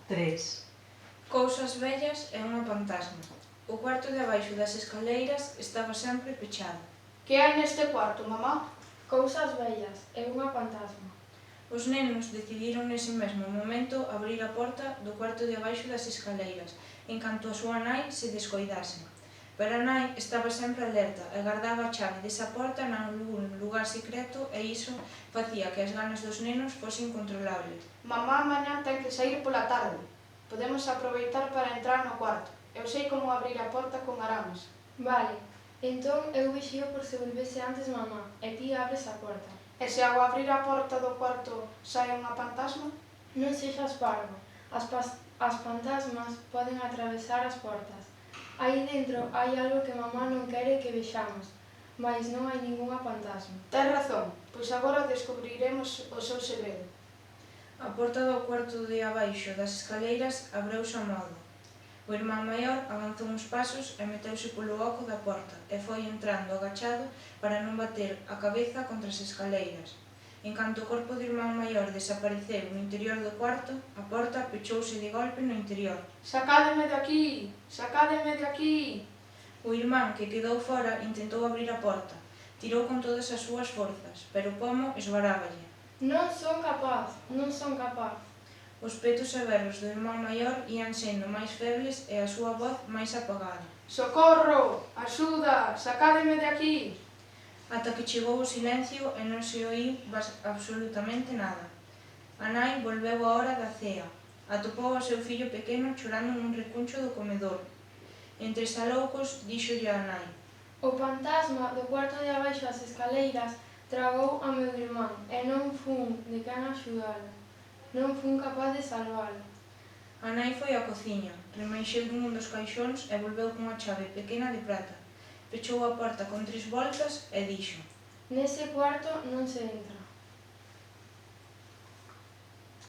3. Cousas vellas e unha fantasma. O cuarto de abaixo das escaleiras estaba sempre pechado. Que hai neste cuarto, mamá? Cousas vellas e unha fantasma. Os nenos decidiron nese mesmo momento abrir a porta do cuarto de abaixo das escaleiras, en canto a súa nai se descoidase. Pero a nai estaba sempre alerta e gardaba a chave desa porta nalgún lugar secreto e iso facía que as ganas dos nenos fosen incontrolables. Mamá mañá ten que saír pola tarde. Podemos aproveitar para entrar no cuarto. Eu sei como abrir a porta con arames. Vale, entón eu vixío por se volvese antes mamá e ti abres a porta. E se ao abrir a porta do cuarto sae unha fantasma? Non sexas parvo, as fantasmas poden atravesar as portas. Aí dentro hai algo que mamá non quere que vexamos, mais non hai ningunha fantasma. Tes razón, pois agora descubriremos o seu segredo. A porta do cuarto de abaixo das escaleiras abreuse a modo. O irmán maior avanzou uns pasos e meteuse polo oco da porta e foi entrando agachado para non bater a cabeza contra as escaleiras. En canto o corpo do irmán maior desapareceu no interior do cuarto, a porta pechouse de golpe no interior. Sacádeme de aquí! Sacádeme de aquí! O irmán, que quedou fora, intentou abrir a porta. Tirou con todas as súas forzas, pero o pomo esvaráballe. Non son capaz, non son capaz. Os petos e berros do irmán maior ían sendo máis febles e a súa voz máis apagada. Socorro! Axuda! Sacádeme de aquí! Ata que chegou o silencio e non se oíu absolutamente nada. A nai volveu á hora da cea. Atopou ao seu fillo pequeno chorando nun recuncho do comedor. Entre saloucos, díxolle a nai: O fantasma do cuarto de abaixo das escaleiras tragou a meu irmán e non fun de quen axudalo. Non fun capaz de salvalo. A nai foi á cociña, remexeu nun dos caixóns e volveu cunha chave pequena de prata. Pechou a porta con 3 voltas e dixo: Nese cuarto non se entra.